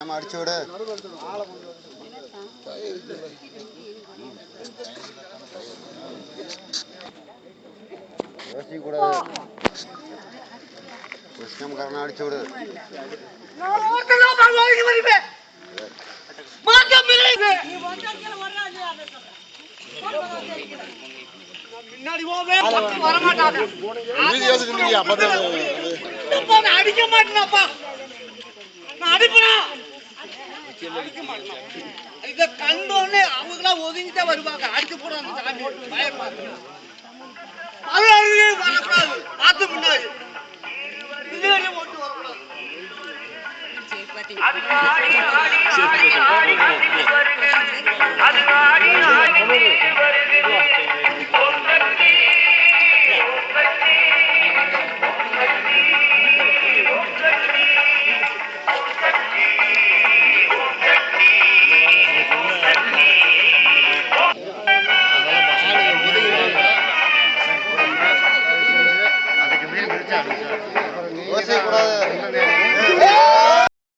நம்ம அடிச்சு விடு. யோசிக்கூடாது. கிருஷ்ணம்காரனை அடிச்சு விடு. அடிக்க மாட்டேனாப்பா, நான் அடிப்பா இத கண்டோன்னு அவங்களாம் ஒதுங்கிட்டே வருவாங்க. அடிச்சு போடுவாங்க. வரக்கூடாது, பார்த்து முன்னாடி ஓட்டு வரக்கூடாது. யோசிக்கூடாது.